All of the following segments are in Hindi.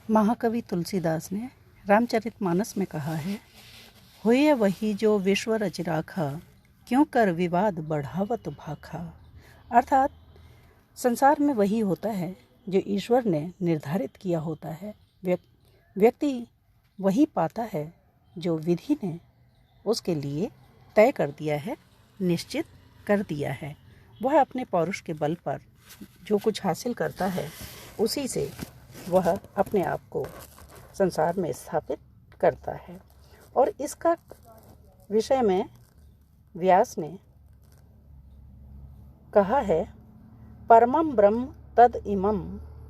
महाकवि तुलसीदास ने रामचरितमानस में कहा है, होए वही जो विश्व रच राखा, क्यों कर विवाद बढ़ावत भाखा। अर्थात संसार में वही होता है जो ईश्वर ने निर्धारित किया होता है। व्यक्ति वही पाता है जो विधि ने उसके लिए तय कर दिया है, निश्चित कर दिया है। वह अपने पौरुष के बल पर जो कुछ हासिल करता है, उसी से वह अपने आप को संसार में स्थापित करता है। और इसका विषय में व्यास ने कहा है, परमं ब्रह्म तद इमं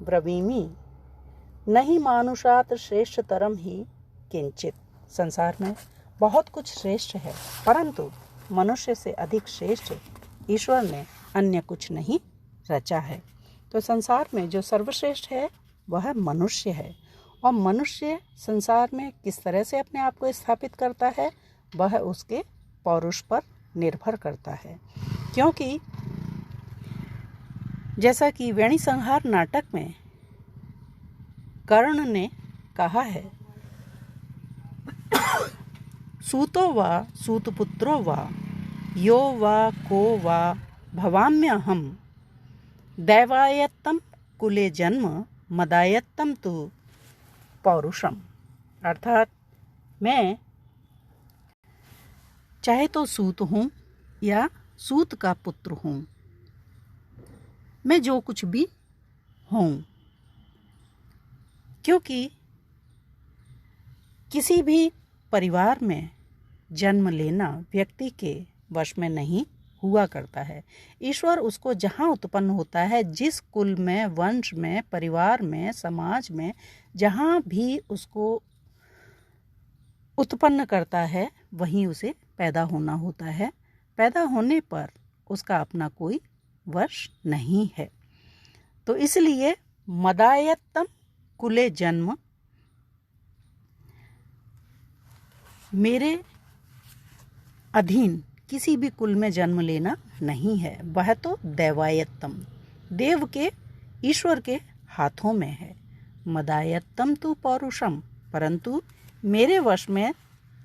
ब्रवीमि, नहीं मानुषात श्रेष्ठतरम ही किंचित। संसार में बहुत कुछ श्रेष्ठ है, परंतु मनुष्य से अधिक श्रेष्ठ ईश्वर ने अन्य कुछ नहीं रचा है। तो संसार में जो सर्वश्रेष्ठ है वह मनुष्य है। और मनुष्य संसार में किस तरह से अपने आप को स्थापित करता है, वह उसके पौरुष पर निर्भर करता है। क्योंकि जैसा कि वेणी संहार नाटक में कर्ण ने कहा है, सूतो वा सूतपुत्रो वा यो वा को वा भवाम्यहम, दैवायत्तम कुले जन्म मदायत्तम तु पौरुषम। अर्थात मैं चाहे तो सूत हूँ या सूत का पुत्र हूँ, मैं जो कुछ भी हूँ, क्योंकि किसी भी परिवार में जन्म लेना व्यक्ति के वश में नहीं हुआ करता है। ईश्वर उसको जहाँ उत्पन्न होता है, जिस कुल में, वंश में, परिवार में, समाज में, जहाँ भी उसको उत्पन्न करता है, वहीं उसे पैदा होना होता है। पैदा होने पर उसका अपना कोई वश नहीं है। तो इसलिए मदायत्तम कुले जन्म, मेरे अधीन किसी भी कुल में जन्म लेना नहीं है। वह तो दैवायत्तम, देव के, ईश्वर के हाथों में है। मदायत्तम तु पौरुषम, परंतु मेरे वश में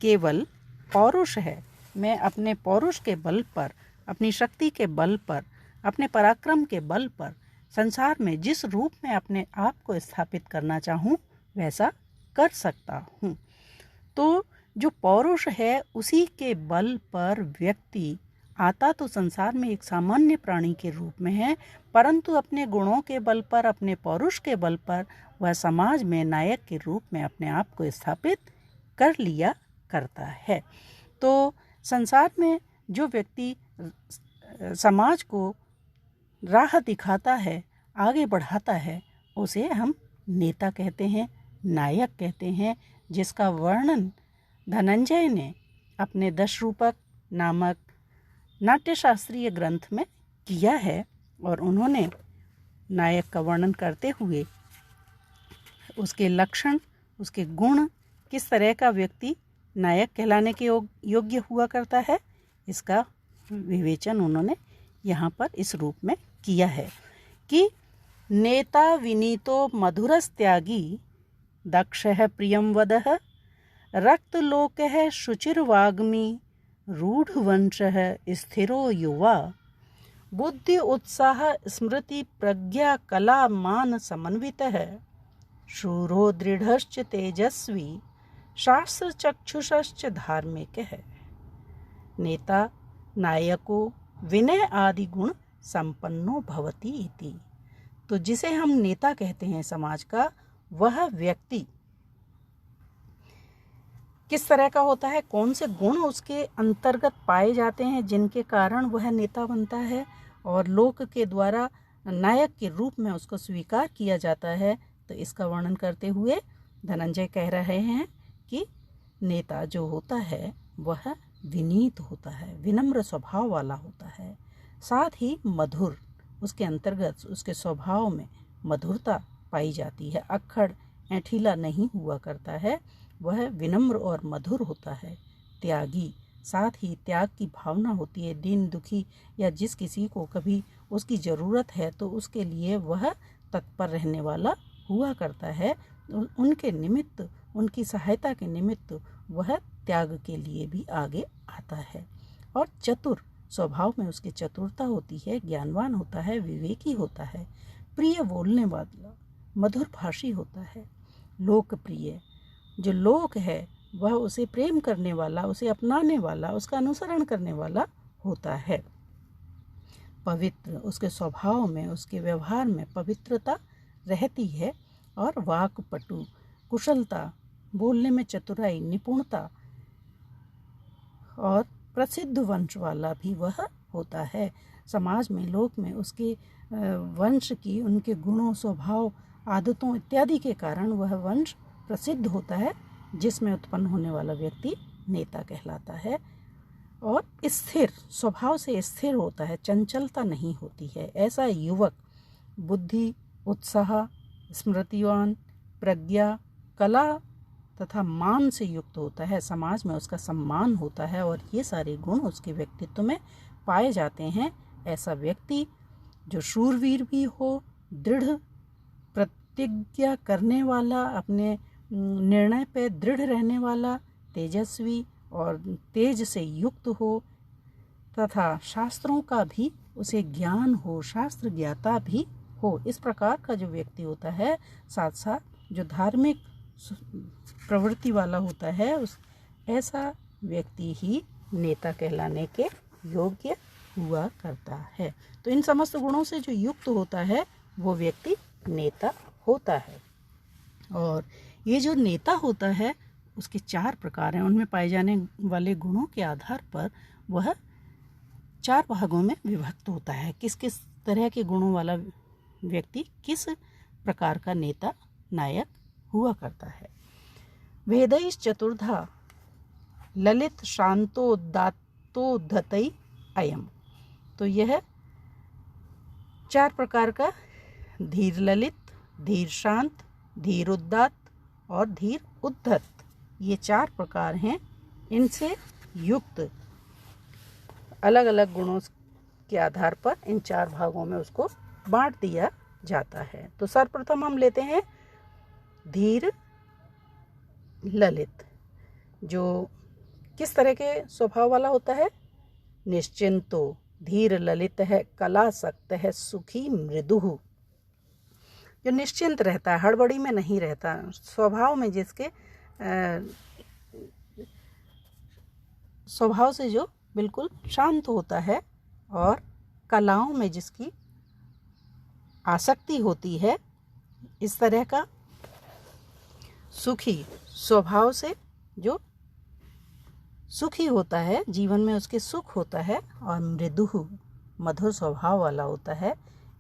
केवल पौरुष है। मैं अपने पौरुष के बल पर, अपनी शक्ति के बल पर, अपने पराक्रम के बल पर संसार में जिस रूप में अपने आप को स्थापित करना चाहूँ वैसा कर सकता हूँ। तो जो पौरुष है, उसी के बल पर व्यक्ति आता तो संसार में एक सामान्य प्राणी के रूप में है, परंतु अपने गुणों के बल पर, अपने पौरुष के बल पर वह समाज में नायक के रूप में अपने आप को स्थापित कर लिया करता है। तो संसार में जो व्यक्ति समाज को राह दिखाता है, आगे बढ़ाता है, उसे हम नेता कहते हैं, नायक कहते हैं, जिसका वर्णन धनंजय ने अपने दशरूपक नामक नाट्यशास्त्रीय ग्रंथ में किया है। और उन्होंने नायक का वर्णन करते हुए उसके लक्षण, उसके गुण, किस तरह का व्यक्ति नायक कहलाने के योग्य हुआ करता है, इसका विवेचन उन्होंने यहाँ पर इस रूप में किया है कि नेता विनीतो मधुरस्त्यागी, दक्षः प्रियं वदः, रक्तलोकः शुचिर्वाग्मी, रूढ़वंशः स्थिरो युवा, बुद्धि उत्साह स्मृति प्रज्ञा कला मान समन्वितः, शूरो दृढ़श्च तेजस्वी, शास्त्र चक्षुषश्च धार्मिकः। नेता नायको विनय आदि गुण संपन्नो भवति इति। तो जिसे हम नेता कहते हैं समाज का, वह व्यक्ति किस तरह का होता है, कौन से गुण उसके अंतर्गत पाए जाते हैं जिनके कारण वह नेता बनता है और लोक के द्वारा नायक के रूप में उसको स्वीकार किया जाता है। तो इसका वर्णन करते हुए धनंजय कह रहे हैं कि नेता जो होता है वह विनीत होता है, विनम्र स्वभाव वाला होता है, साथ ही मधुर, उसके अंतर्गत उसके स्वभाव में मधुरता पाई जाती है, अक्खड़ ऐठीला नहीं हुआ करता है, वह विनम्र और मधुर होता है। त्यागी, साथ ही त्याग की भावना होती है। दीन दुखी या जिस किसी को कभी उसकी ज़रूरत है तो उसके लिए वह तत्पर रहने वाला हुआ करता है। उनके निमित्त, उनकी सहायता के निमित्त वह त्याग के लिए भी आगे आता है। और चतुर, स्वभाव में उसकी चतुरता होती है, ज्ञानवान होता है, विवेकी होता है, प्रिय बोलने वाला, मधुर भाषी होता है, लोकप्रिय, जो लोक है वह उसे प्रेम करने वाला, उसे अपनाने वाला, उसका अनुसरण करने वाला होता है। पवित्र, उसके स्वभाव में, उसके व्यवहार में पवित्रता रहती है। और वाक्पटु, कुशलता, बोलने में चतुराई, निपुणता, और प्रसिद्ध वंश वाला भी वह होता है। समाज में, लोक में उसके वंश की, उनके गुणों, स्वभाव, आदतों इत्यादि के कारण वह वंश प्रसिद्ध होता है, जिसमें उत्पन्न होने वाला व्यक्ति नेता कहलाता है। और स्थिर, स्वभाव से स्थिर होता है, चंचलता नहीं होती है। ऐसा युवक बुद्धि, उत्साह, स्मृतिवान, प्रज्ञा, कला तथा मान से युक्त होता है। समाज में उसका सम्मान होता है और ये सारे गुण उसके व्यक्तित्व में पाए जाते हैं। ऐसा व्यक्ति जो शूरवीर भी हो, दृढ़ प्रतिज्ञा करने वाला, अपने निर्णय पे दृढ़ रहने वाला, तेजस्वी और तेज से युक्त हो, तथा शास्त्रों का भी उसे ज्ञान हो, शास्त्र ज्ञाता भी हो। इस प्रकार का जो व्यक्ति होता है, साथ साथ जो धार्मिक प्रवृत्ति वाला होता है, उस ऐसा व्यक्ति ही नेता कहलाने के योग्य हुआ करता है। तो इन समस्त गुणों से जो युक्त होता है वो व्यक्ति नेता होता है। और ये जो नेता होता है उसके 4 प्रकार हैं। उनमें पाए जाने वाले गुणों के आधार पर वह 4 भागों में विभक्त होता है। किस किस तरह के गुणों वाला व्यक्ति किस प्रकार का नेता, नायक हुआ करता है। वेदैश् चतुर्धा ललित शांतोदात्तोद्धतै अयम्। तो यह 4 प्रकार का धीर ललित, धीर शांत, धीर उदात्त और धीर उद्धत, ये 4 प्रकार हैं। इनसे युक्त अलग अलग गुणों के आधार पर इन 4 भागों में उसको बांट दिया जाता है। तो सर्वप्रथम हम लेते हैं धीर ललित, जो किस तरह के स्वभाव वाला होता है। निश्चिंतो, धीर ललित है, कलासक्त है, सुखी मृदुः, जो निश्चिंत रहता है, हड़बड़ी में नहीं रहता, स्वभाव में जिसके स्वभाव से जो बिल्कुल शांत होता है और कलाओं में जिसकी आसक्ति होती है, इस तरह का सुखी, स्वभाव से जो सुखी होता है, जीवन में उसके सुख होता है, और मृदुः, मधुर स्वभाव वाला होता है।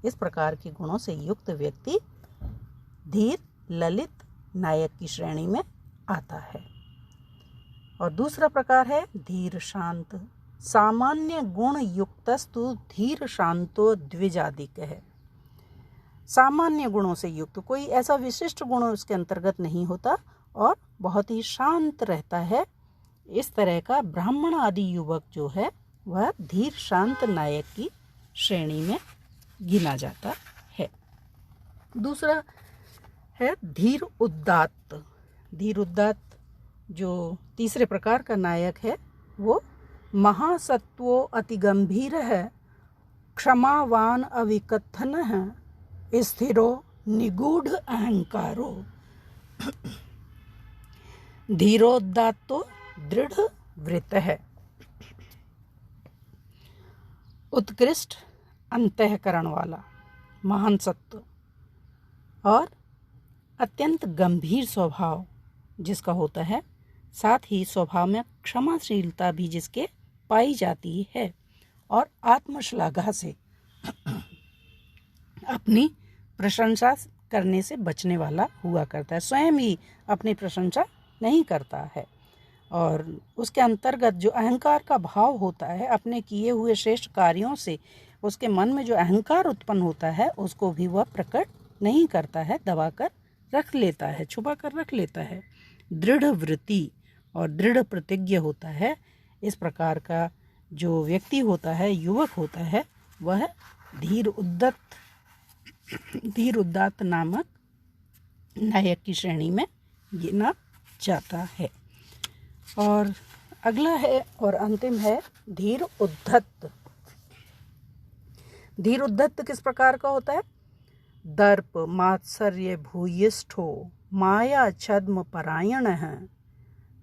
इस प्रकार के गुणों से युक्त व्यक्ति धीर ललित नायक की श्रेणी में आता है। और दूसरा प्रकार है धीर शांत। सामान्य गुण युक्तस्तु धीर शांतो द्विजादिक है। सामान्य गुणों से युक्त, कोई ऐसा विशिष्ट गुण उसके अंतर्गत नहीं होता और बहुत ही शांत रहता है। इस तरह का ब्राह्मण आदि युवक जो है वह धीर शांत नायक की श्रेणी में गिना जाता है। दूसरा है धीर उदात्त। धीर उदात्त जो तीसरे प्रकार का नायक है वो महासत्वो अति गंभीर है, क्षमावान अविकथन है, स्थिरो निगूढ़ अहंकारो, धीरोदात्तो दृढ़ वृत्त है, उत्कृष्ट अंतःकरण वाला, महान सत्व और अत्यंत गंभीर स्वभाव जिसका होता है, साथ ही स्वभाव में क्षमाशीलता भी जिसके पाई जाती है, और आत्मश्लाघा से अपनी प्रशंसा करने से बचने वाला हुआ करता है। स्वयं ही अपनी प्रशंसा नहीं करता है। और उसके अंतर्गत जो अहंकार का भाव होता है, अपने किए हुए श्रेष्ठ कार्यों से उसके मन में जो अहंकार उत्पन्न होता है उसको भी वह प्रकट नहीं करता है, दबा कर रख लेता है, छुपा कर रख लेता है। दृढ़ वृत्ति और दृढ़ प्रतिज्ञ होता है। इस प्रकार का जो व्यक्ति होता है, युवक होता है, वह धीर उदात्त नामक नायक की श्रेणी में गिना जाता है। और अगला है और अंतिम है धीर उद्धत। धीर उद्धत किस प्रकार का होता है? दर्प मात्सर्य भूयिष्ठो माया छद्म परायण है,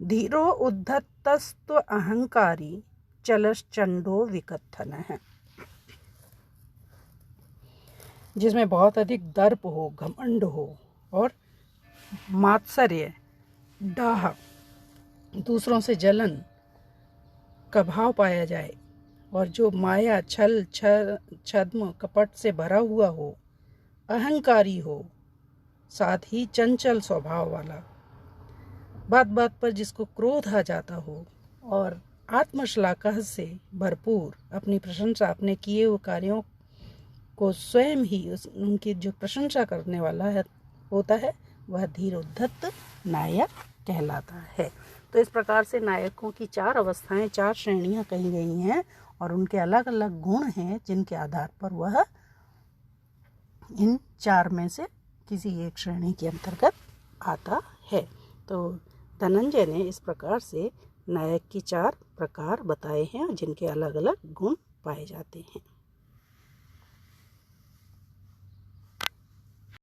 धीरो उद्धतस्तु अहंकारी चलश्चंडो विकथन है। जिसमें बहुत अधिक दर्प हो, घमंड हो और मात्सर्य, डाह, दूसरों से जलन का भाव पाया जाए, और जो माया छल छद्म कपट से भरा हुआ हो, अहंकारी हो, साथ ही चंचल स्वभाव वाला, बात बात पर जिसको क्रोध आ जाता हो, और आत्मश्लाघा से भरपूर अपनी प्रशंसा, अपने किए हुए कार्यों को स्वयं ही उनकी जो प्रशंसा करने वाला है होता है, वह धीर उद्धत नायक कहलाता है। तो इस प्रकार से नायकों की 4 अवस्थाएं, 4 श्रेणियां कही गई हैं, और उनके अलग अलग गुण हैं जिनके आधार पर वह इन 4 में से किसी एक श्रेणी के अंतर्गत आता है। तो धनंजय ने इस प्रकार से नायक की 4 प्रकार बताए हैं जिनके अलग अलग गुण पाए जाते हैं।